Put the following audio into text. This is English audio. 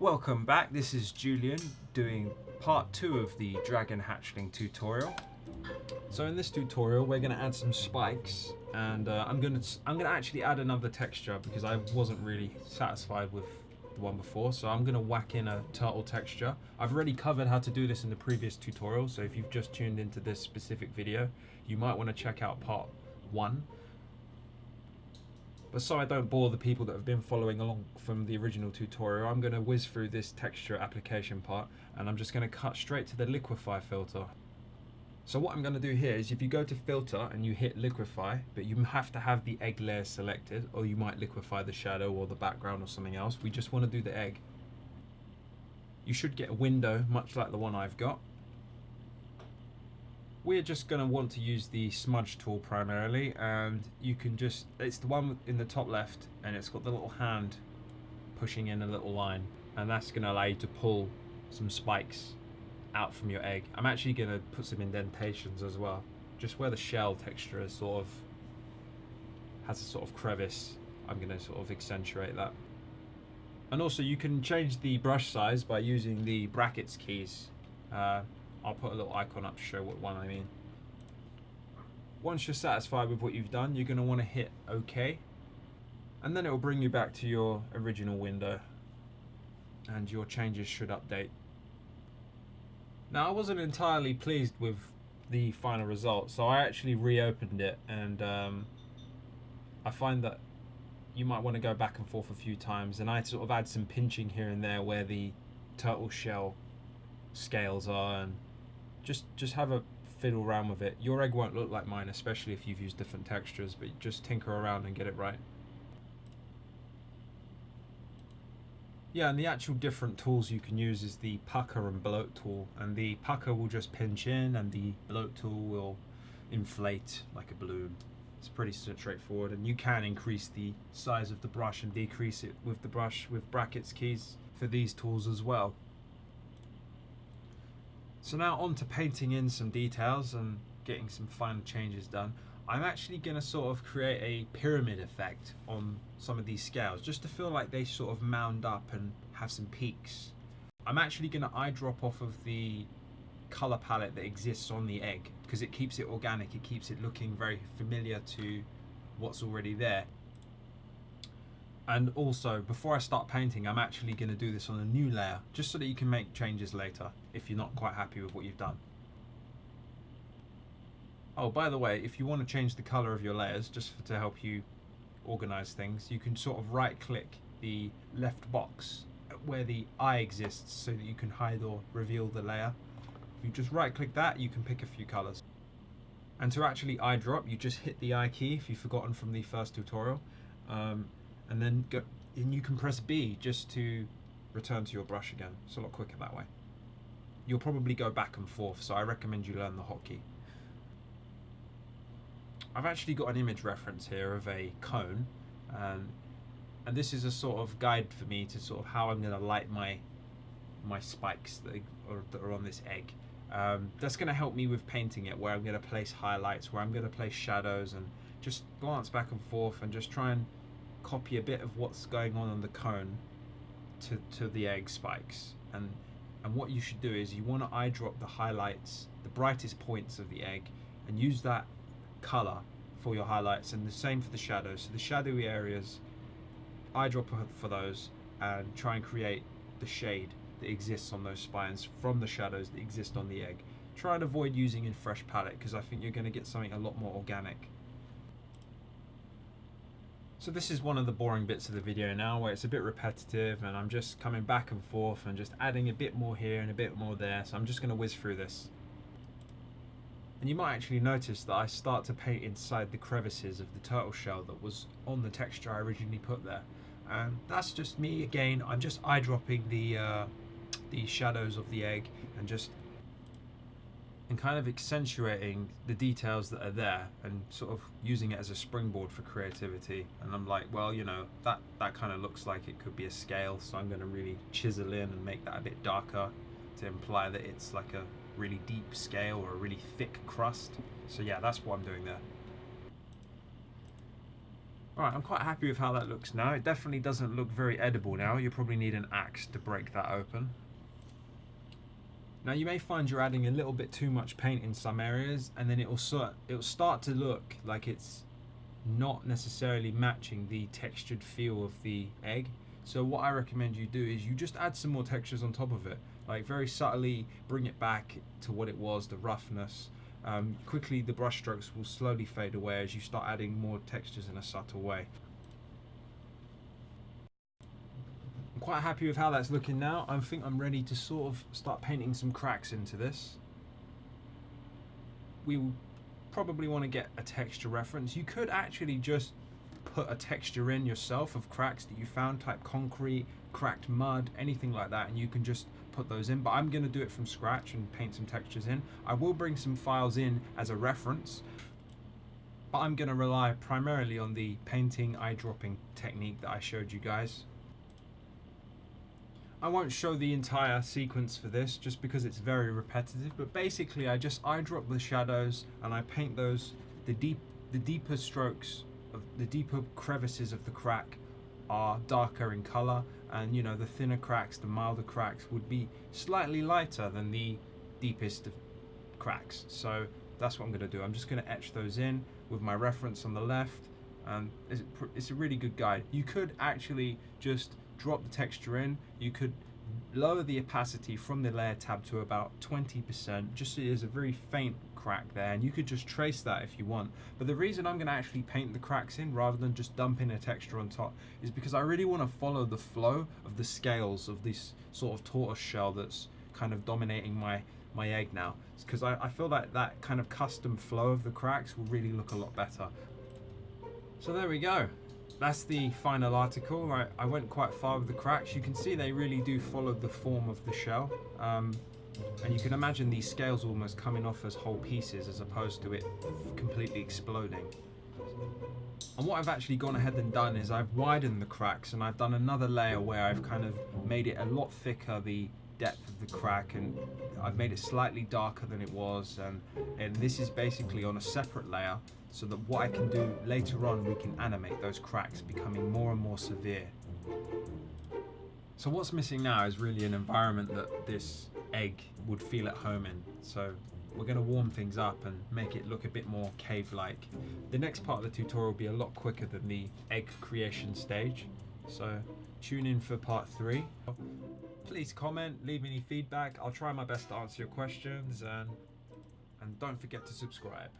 Welcome back, this is Julian doing part 2 of the dragon hatchling tutorial. So in this tutorial we're going to add some spikes and I'm going to actually add another texture because I wasn't really satisfied with the one before, so I'm going to whack in a turtle texture. I've already covered how to do this in the previous tutorial, so if you've just tuned into this specific video you might want to check out part 1. But so I don't bore the people that have been following along from the original tutorial, I'm going to whiz through this texture application part and I'm just going to cut straight to the liquify filter. So what I'm going to do here is if you go to filter and you hit liquify, but you have to have the egg layer selected, or you might liquify the shadow or the background or something else. We just want to do the egg. You should get a window much like the one I've got. We're just going to want to use the smudge tool primarily, and you can just, it's the one in the top left and it's got the little hand pushing in a little line, and that's going to allow you to pull some spikes out from your egg. I'm actually going to put some indentations as well, just where the shell texture is sort of has a sort of crevice. I'm going to sort of accentuate that. And also you can change the brush size by using the brackets keys. I'll put a little icon up to show what one I mean. Once you're satisfied with what you've done, you're going to want to hit OK, and then it will bring you back to your original window and your changes should update. Now I wasn't entirely pleased with the final result, so I actually reopened it, and I find that you might want to go back and forth a few times, and I sort of add some pinching here and there where the turtle shell scales are, and just have a fiddle around with it. Your egg won't look like mine, especially if you've used different textures, but just tinker around and get it right. Yeah, and the actual different tools you can use is the pucker and bloat tool, and the pucker will just pinch in and the bloat tool will inflate like a balloon. It's pretty straightforward, and you can increase the size of the brush and decrease it with the brush with brackets keys for these tools as well. So now on to painting in some details and getting some final changes done. I'm actually going to sort of create a pyramid effect on some of these scales, just to feel like they sort of mound up and have some peaks. I'm actually going to eyedrop off of the color palette that exists on the egg, because it keeps it organic, it keeps it looking very familiar to what's already there. And also, before I start painting, I'm actually going to do this on a new layer, just so that you can make changes later if you're not quite happy with what you've done. Oh, by the way, if you want to change the color of your layers, just to help you organize things, you can sort of right click the left box where the eye exists so that you can hide or reveal the layer. If you just right click that, you can pick a few colors. And to actually eyedrop, you just hit the eye key if you've forgotten from the first tutorial. And then go, and you can press B just to return to your brush again. It's a lot quicker that way. You'll probably go back and forth, so I recommend you learn the hotkey. I've actually got an image reference here of a cone, and this is a sort of guide for me to sort of how I'm going to light my spikes that are on this egg. That's going to help me with painting it, where I'm going to place highlights, where I'm going to place shadows, and just glance back and forth and just try and copy a bit of what's going on the cone to the egg spikes. And what you should do is you want to eyedrop the highlights, the brightest points of the egg, and use that color for your highlights, and the same for the shadows. So the shadowy areas, eyedrop for those, and try and create the shade that exists on those spines from the shadows that exist on the egg. Try and avoid using in fresh palette, because I think you're going to get something a lot more organic. So this is one of the boring bits of the video now, where it's a bit repetitive and I'm just coming back and forth and just adding a bit more here and a bit more there, so I'm just going to whiz through this. And you might actually notice that I start to paint inside the crevices of the turtle shell that was on the texture I originally put there. And that's just me again, I'm just eyedropping the shadows of the egg and kind of accentuating the details that are there and sort of using it as a springboard for creativity. And I'm like, well, you know, that kind of looks like it could be a scale, so I'm going to really chisel in and make that a bit darker to imply that it's like a really deep scale or a really thick crust. So yeah, that's what I'm doing there. Alright, I'm quite happy with how that looks now. It definitely doesn't look very edible now. You probably need an axe to break that open. Now you may find you're adding a little bit too much paint in some areas, and then it'll start to look like it's not necessarily matching the textured feel of the egg. So what I recommend you do is you just add some more textures on top of it, like very subtly bring it back to what it was, the roughness. Quickly the brush strokes will slowly fade away as you start adding more textures in a subtle way. I'm quite happy with how that's looking now. I think I'm ready to sort of start painting some cracks into this. We will probably want to get a texture reference. You could actually just put a texture in yourself of cracks that you found, type concrete, cracked mud, anything like that, and you can just put those in. But I'm going to do it from scratch and paint some textures in. I will bring some files in as a reference, but I'm going to rely primarily on the painting eyedropping technique that I showed you guys. I won't show the entire sequence for this just because it's very repetitive, but basically I just eyedrop the shadows and I paint those, the deeper strokes of the deeper crevices of the crack are darker in color, and you know, the thinner cracks, the milder cracks would be slightly lighter than the deepest of cracks. So that's what I'm going to do. I'm just going to etch those in with my reference on the left, and it's a really good guide. You could actually just drop the texture in. You could lower the opacity from the layer tab to about 20%, just so there's a very faint crack there, and you could just trace that if you want. But the reason I'm going to actually paint the cracks in rather than just dumping a texture on top is because I really want to follow the flow of the scales of this sort of tortoise shell that's kind of dominating my egg now, because I feel like that kind of custom flow of the cracks will really look a lot better. So there we go. That's the final article. I went quite far with the cracks. You can see they really do follow the form of the shell. And you can imagine these scales almost coming off as whole pieces as opposed to it completely exploding. And what I've actually gone ahead and done is I've widened the cracks, and I've done another layer where I've kind of made it a lot thicker, the depth of the crack, and I've made it slightly darker than it was, and this is basically on a separate layer, so that what I can do later on, we can animate those cracks becoming more and more severe. So what's missing now is really an environment that this egg would feel at home in. So we're going to warm things up and make it look a bit more cave-like. The next part of the tutorial will be a lot quicker than the egg creation stage. So tune in for part 3. Please comment, leave any feedback. I'll try my best to answer your questions, and don't forget to subscribe.